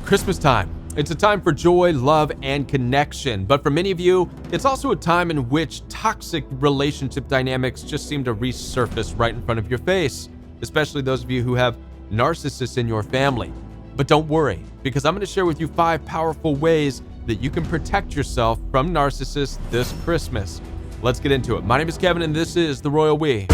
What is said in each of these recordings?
Christmas time. It's a time for joy, love, and connection. But for many of you, it's also a time in which toxic relationship dynamics just seem to resurface right in front of your face, especially those of you who have narcissists in your family. But don't worry, because I'm going to share with you 5 powerful ways that you can protect yourself from narcissists this Christmas. Let's get into it. My name is Kevin, and this is The Royal We.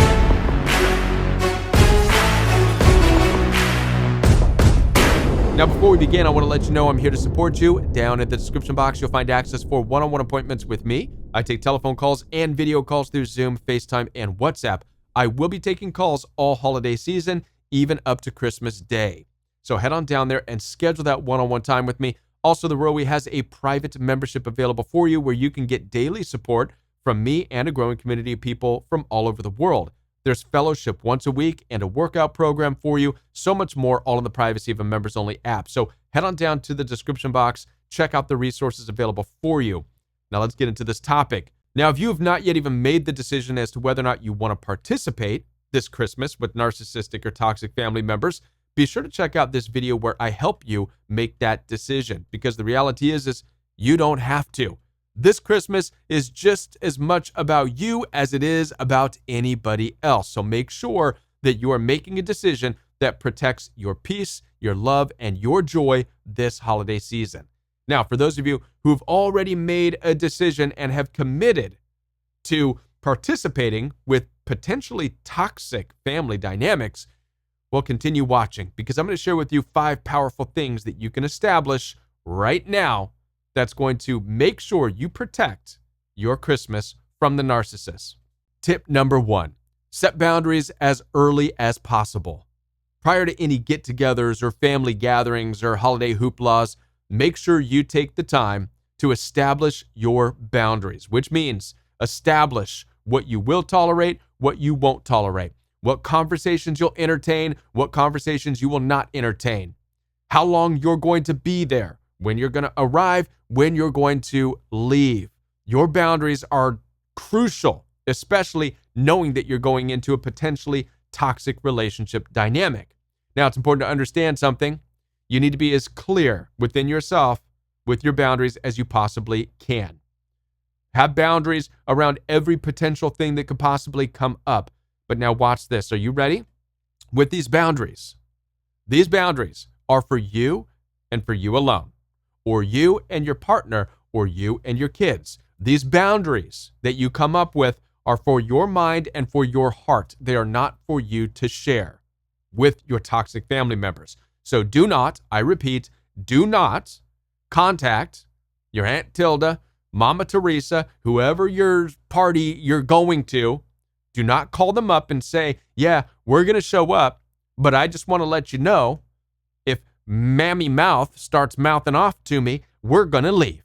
Now, before we begin, I want to let you know I'm here to support you. Down in the description box, you'll find access for one-on-one appointments with me. I take telephone calls and video calls through Zoom, FaceTime, and WhatsApp. I will be taking calls all holiday season, even up to Christmas Day. So head on down there and schedule that one-on-one time with me. Also, The Royal We has a private membership available for you where you can get daily support from me and a growing community of people from all over the world. There's fellowship once a week and a workout program for you. So much more, all in the privacy of a members-only app. So head on down to the description box. Check out the resources available for you. Now let's get into this topic. Now, if you have not yet even made the decision as to whether or not you want to participate this Christmas with narcissistic or toxic family members, be sure to check out this video where I help you make that decision. Because the reality is you don't have to. This Christmas is just as much about you as it is about anybody else. So make sure that you are making a decision that protects your peace, your love, and your joy this holiday season. Now, for those of you who've already made a decision and have committed to participating with potentially toxic family dynamics, well, continue watching because I'm going to share with you 5 powerful things that you can establish right now that's going to make sure you protect your Christmas from the narcissist. Tip number 1, set boundaries as early as possible. Prior to any get-togethers or family gatherings or holiday hooplas, make sure you take the time to establish your boundaries, which means establish what you will tolerate, what you won't tolerate, what conversations you'll entertain, what conversations you will not entertain, how long you're going to be there, when you're going to arrive, when you're going to leave. Your boundaries are crucial, especially knowing that you're going into a potentially toxic relationship dynamic. Now, it's important to understand something. You need to be as clear within yourself with your boundaries as you possibly can. Have boundaries around every potential thing that could possibly come up. But now watch this. Are you ready? With these boundaries are for you and for you alone, or you and your partner, or you and your kids. These boundaries that you come up with are for your mind and for your heart. They are not for you to share with your toxic family members. So do not, I repeat, do not contact your Aunt Tilda, Mama Teresa, whoever your party you're going to. Do not call them up and say, yeah, we're going to show up, but I just want to let you know, if Mammy Mouth starts mouthing off to me, we're going to leave.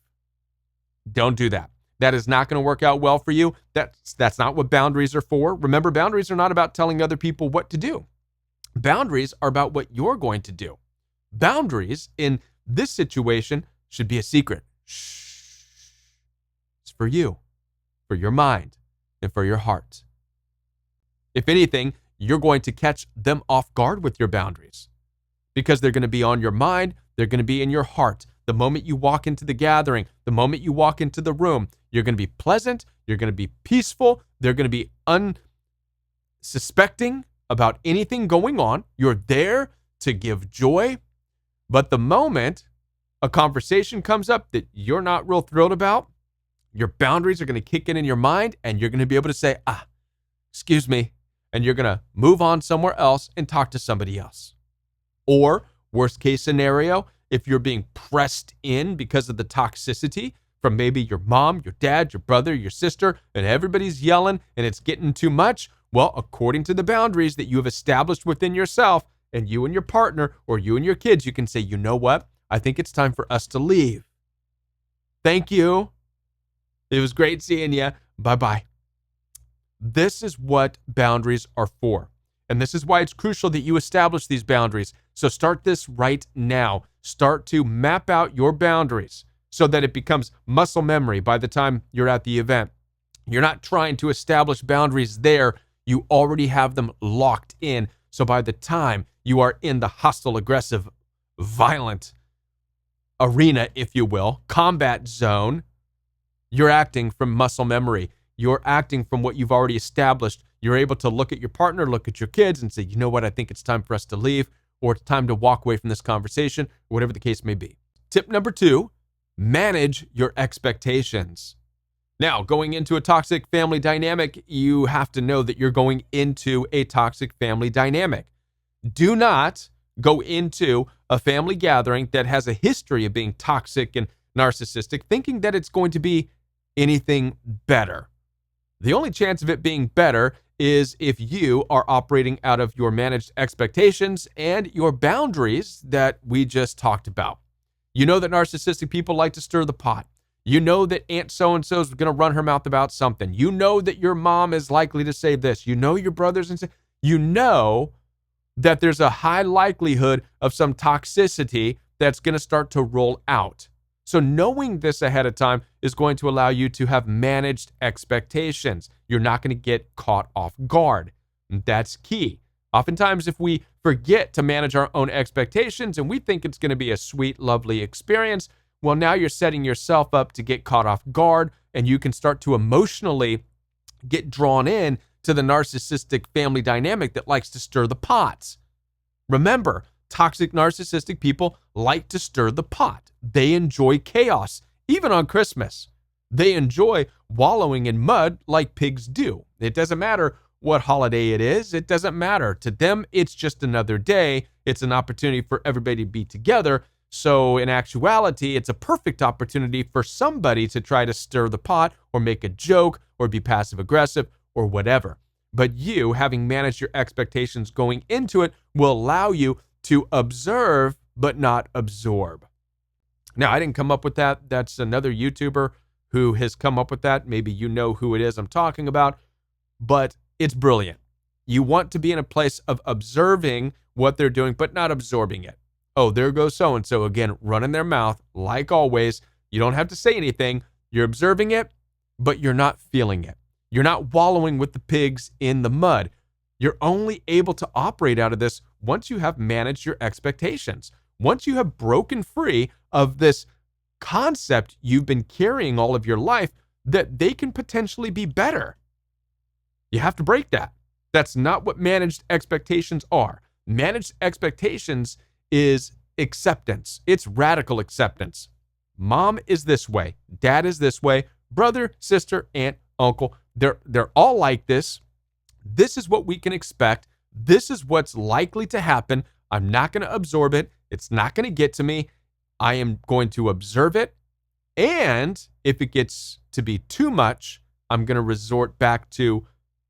Don't do that. That is not going to work out well for you. That's not what boundaries are for. Remember, boundaries are not about telling other people what to do. Boundaries are about what you're going to do. Boundaries in this situation should be a secret. Shh. It's for you, for your mind, and for your heart. If anything, you're going to catch them off guard with your boundaries, because they're going to be on your mind, they're going to be in your heart. The moment you walk into the gathering, the moment you walk into the room, you're going to be pleasant, you're going to be peaceful, they're going to be unsuspecting about anything going on. You're there to give joy. But the moment a conversation comes up that you're not real thrilled about, your boundaries are going to kick in your mind, and you're going to be able to say, excuse me, and you're going to move on somewhere else and talk to somebody else. Or, worst case scenario, if you're being pressed in because of the toxicity from maybe your mom, your dad, your brother, your sister, and everybody's yelling and it's getting too much, well, according to the boundaries that you have established within yourself and you and your partner or you and your kids, you can say, you know what? I think it's time for us to leave. Thank you. It was great seeing you. Bye-bye. This is what boundaries are for. And this is why it's crucial that you establish these boundaries. So start this right now. Start to map out your boundaries so that it becomes muscle memory by the time you're at the event. You're not trying to establish boundaries there. You already have them locked in. So by the time you are in the hostile, aggressive, violent arena, if you will, combat zone, you're acting from muscle memory. You're acting from what you've already established. You're able to look at your partner, look at your kids, and say, you know what, I think it's time for us to leave, or it's time to walk away from this conversation, or whatever the case may be. Tip number 2, manage your expectations. Now, going into a toxic family dynamic, you have to know that you're going into a toxic family dynamic. Do not go into a family gathering that has a history of being toxic and narcissistic, thinking that it's going to be anything better. The only chance of it being better is if you are operating out of your managed expectations and your boundaries that we just talked about. You know that narcissistic people like to stir the pot. You know that Aunt so-and-so is going to run her mouth about something. You know that your mom is likely to say this. You know your brothers and you know that there's a high likelihood of some toxicity that's going to start to roll out. So knowing this ahead of time is going to allow you to have managed expectations. You're not going to get caught off guard. That's key. Oftentimes, if we forget to manage our own expectations and we think it's going to be a sweet, lovely experience, well, now you're setting yourself up to get caught off guard, and you can start to emotionally get drawn in to the narcissistic family dynamic that likes to stir the pots. Remember, toxic narcissistic people like to stir the pot. They enjoy chaos, even on Christmas. They enjoy wallowing in mud like pigs do. It doesn't matter what holiday it is. It doesn't matter. To them, it's just another day. It's an opportunity for everybody to be together. So in actuality, it's a perfect opportunity for somebody to try to stir the pot or make a joke or be passive aggressive or whatever. But you, having managed your expectations going into it, will allow you to observe but not absorb. Now, I didn't come up with that. That's another YouTuber who has come up with that. Maybe you know who it is I'm talking about, but it's brilliant. You want to be in a place of observing what they're doing, but not absorbing it. Oh, there goes so-and-so again, running their mouth like always. You don't have to say anything. You're observing it, but you're not feeling it. You're not wallowing with the pigs in the mud. You're only able to operate out of this once you have managed your expectations. Once you have broken free of this concept you've been carrying all of your life that they can potentially be better. You have to break that. That's not what managed expectations are. Managed expectations is acceptance. It's radical acceptance. Mom is this way. Dad is this way. Brother, sister, aunt, uncle. They're all like this. This is what we can expect. This is what's likely to happen. I'm not going to absorb it. It's not going to get to me. I am going to observe it. And if it gets to be too much, I'm going to resort back to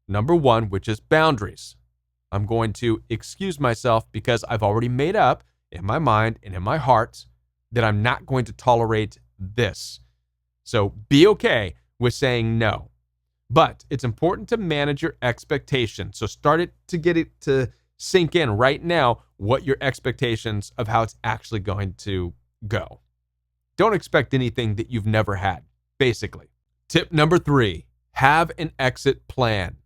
number 1, which is boundaries. I'm going to excuse myself because I've already made up in my mind and in my heart that I'm not going to tolerate this. So be okay with saying no. But it's important to manage your expectations. So start it to get it to sink in right now what your expectations of how it's actually going to go. Don't expect anything that you've never had, basically. Tip number 3, have an exit plan.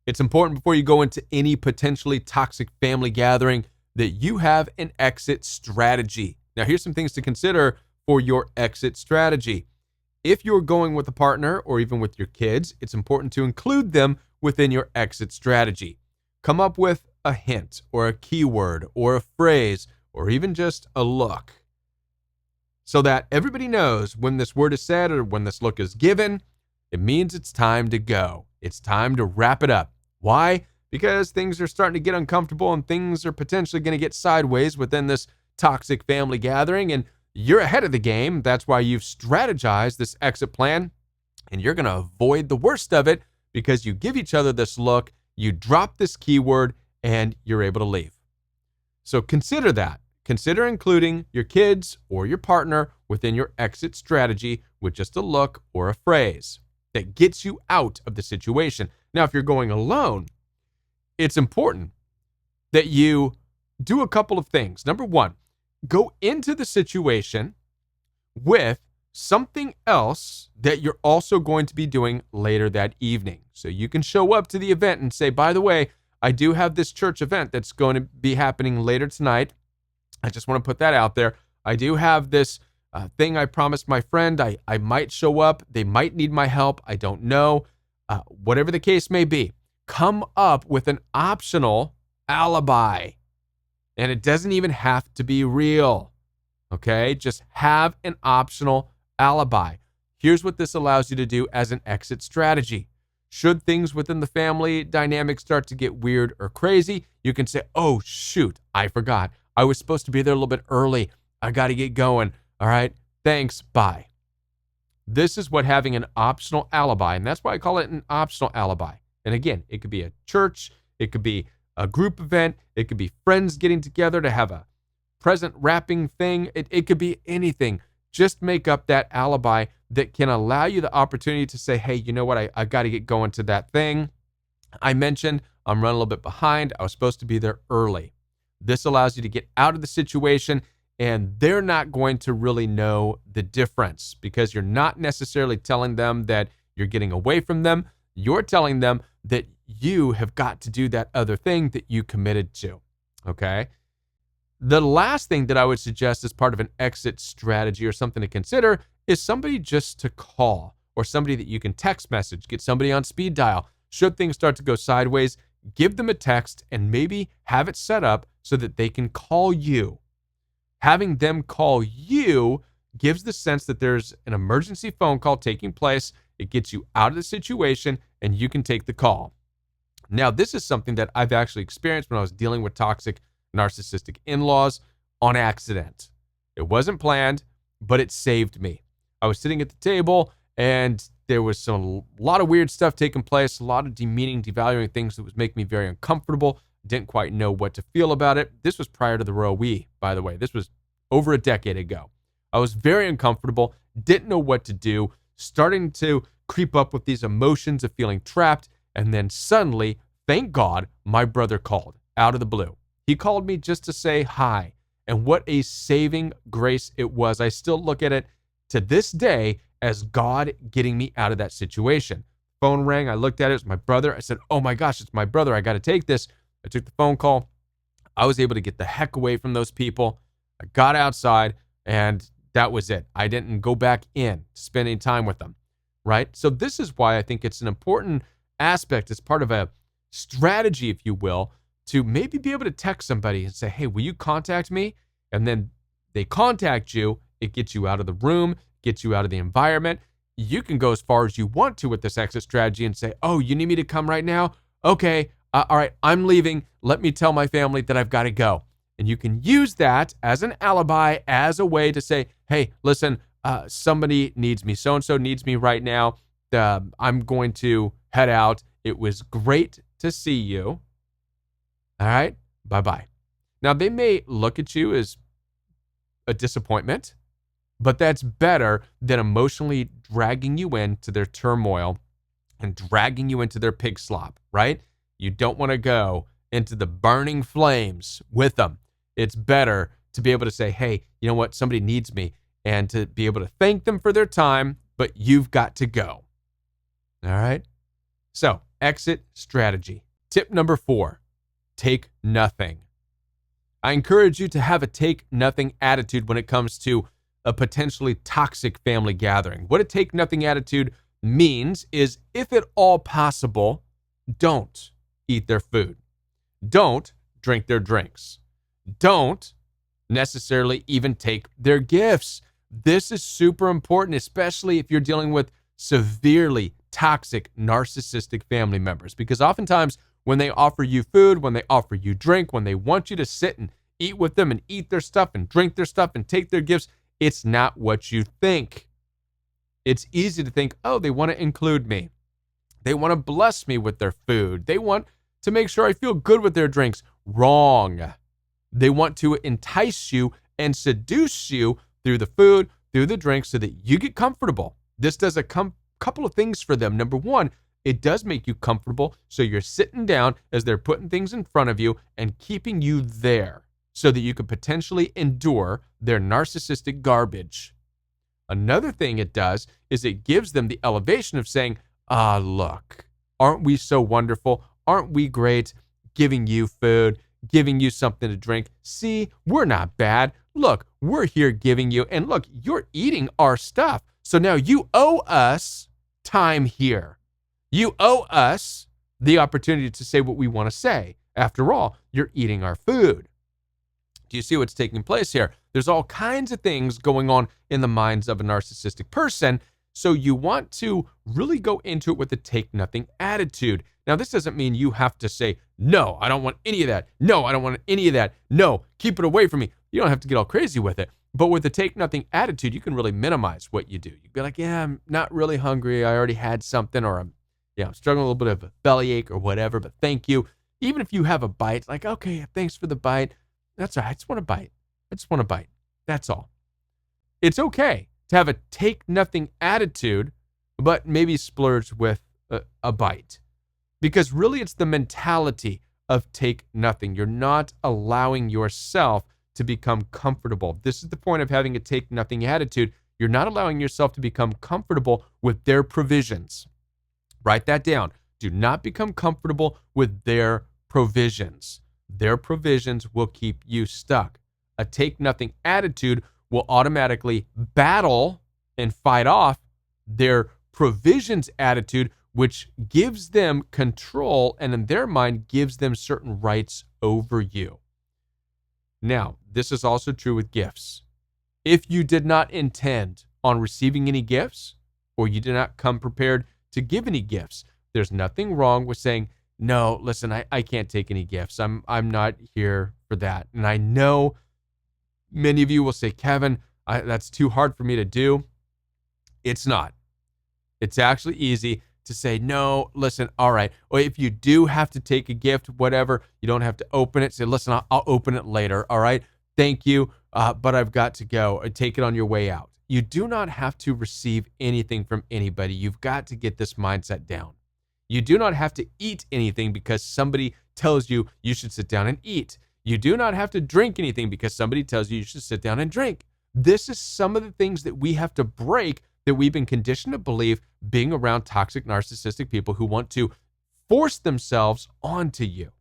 It's important before you go into any potentially toxic family gathering that you have an exit strategy. Now, here's some things to consider for your exit strategy. If you're going with a partner or even with your kids, it's important to include them within your exit strategy. Come up with a hint or a keyword or a phrase or even just a look so that everybody knows when this word is said or when this look is given, it means it's time to go. It's time to wrap it up. Why? Because things are starting to get uncomfortable and things are potentially going to get sideways within this toxic family gathering, and you're ahead of the game. That's why you've strategized this exit plan, and you're going to avoid the worst of it because you give each other this look, you drop this keyword, and you're able to leave. So consider that. Consider including your kids or your partner within your exit strategy with just a look or a phrase that gets you out of the situation. Now, if you're going alone, it's important that you do a couple of things. Number 1, go into the situation with something else that you're also going to be doing later that evening. So you can show up to the event and say, by the way, I do have this church event that's going to be happening later tonight. I just want to put that out there. I do have this thing I promised my friend. I might show up. They might need my help. I don't know. Whatever the case may be, come up with an optional alibi. And it doesn't even have to be real. Okay? Just have an optional alibi. Here's what this allows you to do as an exit strategy. Should things within the family dynamic start to get weird or crazy, you can say, oh, shoot, I forgot. I was supposed to be there a little bit early. I got to get going. All right, thanks, bye. This is what having an optional alibi, and that's why I call it an optional alibi. And again, it could be a church, it could be a group event, it could be friends getting together to have a present wrapping thing. It could be anything. Just make up that alibi that can allow you the opportunity to say, hey, you know what? I got to get going to that thing. I mentioned I'm running a little bit behind. I was supposed to be there early. This allows you to get out of the situation, and they're not going to really know the difference because you're not necessarily telling them that you're getting away from them. You're telling them that you have got to do that other thing that you committed to. Okay? The last thing that I would suggest as part of an exit strategy or something to consider is somebody just to call, or somebody that you can text message, get somebody on speed dial. Should things start to go sideways, give them a text and maybe have it set up so that they can call you. Having them call you gives the sense that there's an emergency phone call taking place. It gets you out of the situation and you can take the call. Now, this is something that I've actually experienced when I was dealing with toxic narcissistic in-laws on accident. It wasn't planned, but it saved me. I was sitting at the table and there was a lot of weird stuff taking place, a lot of demeaning, devaluing things that was making me very uncomfortable. Didn't quite know what to feel about it. This was prior to the row we, by the way. This was over a decade ago. I was very uncomfortable, didn't know what to do, starting to creep up with these emotions of feeling trapped, and then suddenly, thank God, my brother called out of the blue. He called me just to say hi, and what a saving grace it was. I still look at it to this day as God getting me out of that situation. Phone rang, I looked at it, it was my brother. I said, oh my gosh, it's my brother, I got to take this. I took the phone call. I was able to get the heck away from those people. I got outside, and that was it. I didn't go back in to spend any time with them, right? So this is why I think it's an important aspect as part of a strategy, if you will, to maybe be able to text somebody and say, hey, will you contact me? And then they contact you. It gets you out of the room, gets you out of the environment. You can go as far as you want to with this exit strategy and say, oh, you need me to come right now? Okay, all right, I'm leaving. Let me tell my family that I've got to go. And you can use that as an alibi, as a way to say, hey, listen, somebody needs me. So-and-so needs me right now. I'm going to head out. It was great to see you. All right, bye-bye. Now, they may look at you as a disappointment, but that's better than emotionally dragging you into their turmoil and dragging you into their pig slop, right? You don't want to go into the burning flames with them. It's better to be able to say, hey, you know what? Somebody needs me, and to be able to thank them for their time, but you've got to go. All right? So, exit strategy. Tip number 4, take nothing. I encourage you to have a take nothing attitude when it comes to a potentially toxic family gathering. What a take nothing attitude means is, if at all possible, don't eat their food. Don't drink their drinks. Don't necessarily even take their gifts. This is super important, especially if you're dealing with severely toxic narcissistic family members, because oftentimes when they offer you food, when they offer you drink, when they want you to sit and eat with them and eat their stuff and drink their stuff and take their gifts, it's not what you think. It's easy to think, oh, they want to include me. They want to bless me with their food. They want to make sure I feel good with their drinks. Wrong. They want to entice you and seduce you through the food, through the drink, so that you get comfortable. This does a couple of things for them. Number one, it does make you comfortable, so you're sitting down as they're putting things in front of you and keeping you there so that you could potentially endure their narcissistic garbage. Another thing it does is it gives them the elevation of saying, look, aren't we so wonderful? Aren't we great? Giving you food, giving you something to drink. See, we're not bad. Look, We're here giving you, and look, you're eating our stuff. So now you owe us time here. You owe us the opportunity to say what we want to say. After all, you're eating our food. Do you see what's taking place here? There's all kinds of things going on in the minds of a narcissistic person. So you want to really go into it with a take nothing attitude. Now, this doesn't mean you have to say, no, I don't want any of that. No, I don't want any of that. No, keep it away from me. You don't have to get all crazy with it. But with the take nothing attitude, you can really minimize what you do. You'd be like, yeah, I'm not really hungry. I already had something, or I'm struggling with a little bit of a bellyache or whatever, but thank you. Even if you have a bite, like, okay, thanks for the bite. That's all right. I just want a bite. I just want a bite. That's all. It's okay to have a take nothing attitude, but maybe splurge with a bite. Because really it's the mentality of take nothing. You're not allowing yourself to become comfortable. This is the point of having a take nothing attitude. You're not allowing yourself to become comfortable with their provisions. Write that down. Do not become comfortable with their provisions. Their provisions will keep you stuck. A take nothing attitude will automatically battle and fight off their provisions attitude, which gives them control and in their mind gives them certain rights over you. Now, this is also true with gifts. If you did not intend on receiving any gifts, or you did not come prepared to give any gifts, there's nothing wrong with saying, no, listen, I can't take any gifts. I'm not here for that. And I know many of you will say, Kevin, that's too hard for me to do. It's not. It's actually easy to say, no, listen, all right. Or if you do have to take a gift, whatever, you don't have to open it. Say, listen, I'll open it later. All right. Thank you. But I've got to go. Take it on your way out. You do not have to receive anything from anybody. You've got to get this mindset down. You do not have to eat anything because somebody tells you you should sit down and eat. You do not have to drink anything because somebody tells you you should sit down and drink. This is some of the things that we have to break, that we've been conditioned to believe being around toxic narcissistic people who want to force themselves onto you.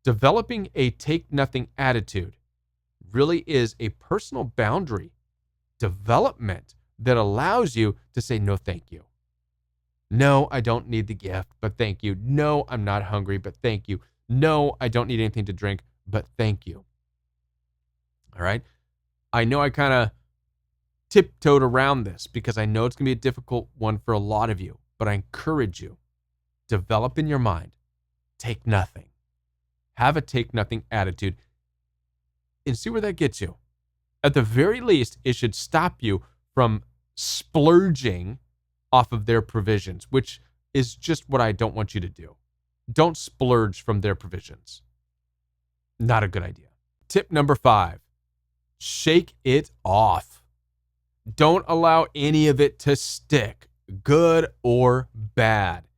Developing a take nothing attitude really is a personal boundary development that allows you to say, no, thank you. No, I don't need the gift, but thank you. No, I'm not hungry, but thank you. No, I don't need anything to drink, but thank you. All right. I know I kind of tiptoed around this because I know it's going to be a difficult one for a lot of you, but I encourage you, develop in your mind, take nothing. Have a take nothing attitude and see where that gets you. At the very least, it should stop you from splurging off of their provisions, which is just what I don't want you to do. Don't splurge from their provisions. Not a good idea. Tip number 5, shake it off. Don't allow any of it to stick, good or bad.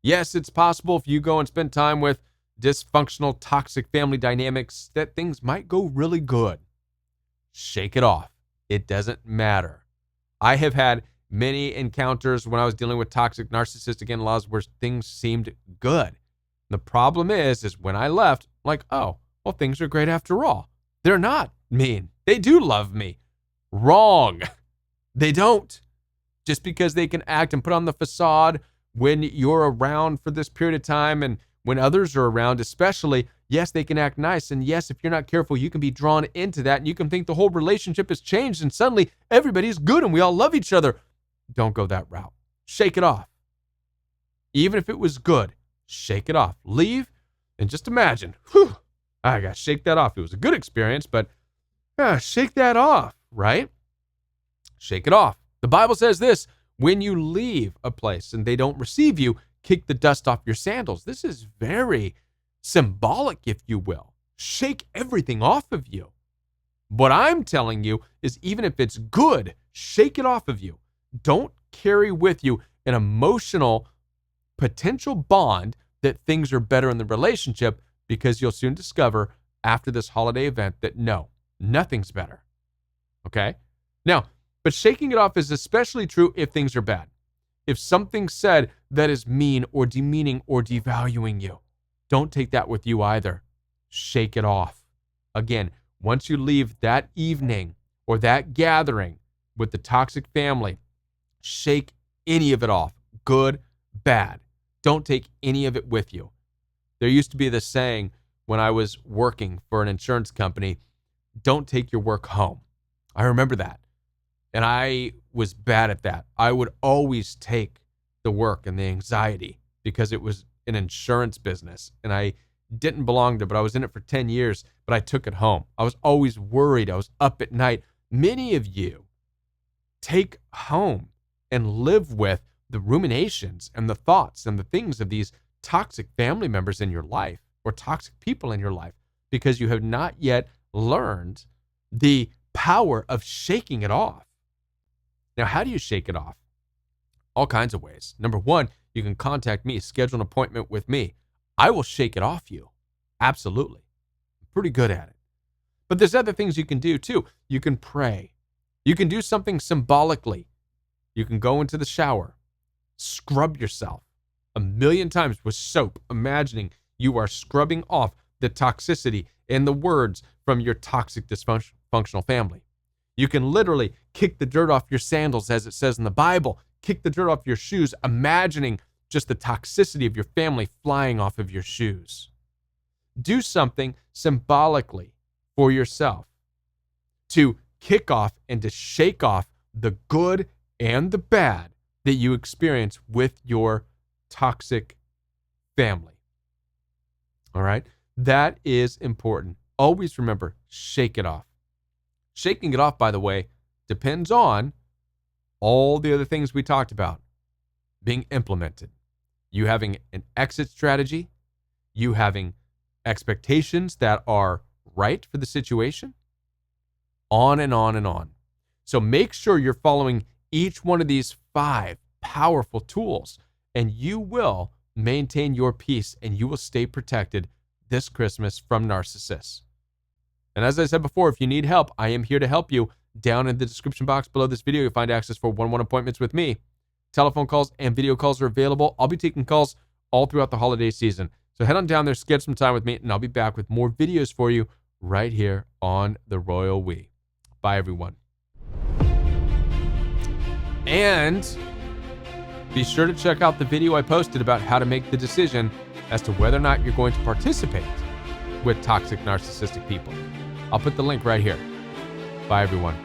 Yes, it's possible if you go and spend time with dysfunctional, toxic family dynamics that things might go really good. Shake it off. It doesn't matter. I have had many encounters when I was dealing with toxic narcissistic in-laws where things seemed good. The problem is when I left, like, oh, well, things are great after all. They're not mean. They do love me. Wrong. They don't. Just because they can act and put on the facade when you're around for this period of time and when others are around especially, yes, they can act nice. And yes, if you're not careful, you can be drawn into that and you can think the whole relationship has changed and suddenly everybody's good and we all love each other. Don't go that route. Shake it off. Even if it was good, shake it off. Leave and just imagine, I got to shake that off. It was a good experience, but shake that off, right? Shake it off. The Bible says this, when you leave a place and they don't receive you, kick the dust off your sandals. This is very symbolic, if you will. Shake everything off of you. What I'm telling you is even if it's good, shake it off of you. Don't carry with you an emotional potential bond that things are better in the relationship, because you'll soon discover after this holiday event that no, nothing's better. Okay? Now, but shaking it off is especially true if things are bad. If something's said that is mean or demeaning or devaluing you, don't take that with you either. Shake it off. Again, Once you leave that evening or that gathering with the toxic family, shake any of it off, good, bad. Don't take any of it with you. There used to be this saying when I was working for an insurance company, don't take your work home. I remember that. And I was bad at that. I would always take the work and the anxiety because it was an insurance business and I didn't belong there, but I was in it for 10 years, but I took it home. I was always worried. I was up at night. Many of you take home and live with the ruminations and the thoughts and the things of these toxic family members in your life or toxic people in your life because you have not yet learned the power of shaking it off. Now, how do you shake it off? All kinds of ways. Number one, you can contact me, schedule an appointment with me. I will shake it off you. Absolutely. I'm pretty good at it. But there's other things you can do too. You can pray. You can do something symbolically. You can go into the shower, scrub yourself 1,000,000 times with soap, imagining you are scrubbing off the toxicity and the words from your toxic dysfunctional family. You can literally kick the dirt off your sandals, as it says in the Bible. Kick the dirt off your shoes, imagining just the toxicity of your family flying off of your shoes. Do something symbolically for yourself to kick off and to shake off the good and the bad that you experience with your toxic family. All right? That is important. Always remember, shake it off. Shaking it off, by the way, depends on all the other things we talked about being implemented. You having an exit strategy, you having expectations that are right for the situation, on and on and on. So make sure you're following each one of these 5 powerful tools, and you will maintain your peace and you will stay protected this Christmas from narcissists. And as I said before, if you need help, I am here to help you. Down in the description box below this video, you'll find access for one-on-one appointments with me. Telephone calls and video calls are available. I'll be taking calls all throughout the holiday season. So head on down there, schedule some time with me, and I'll be back with more videos for you right here on The Royal We. Bye, everyone. And be sure to check out the video I posted about how to make the decision as to whether or not you're going to participate with toxic narcissistic people. I'll put the link right here. Bye, everyone.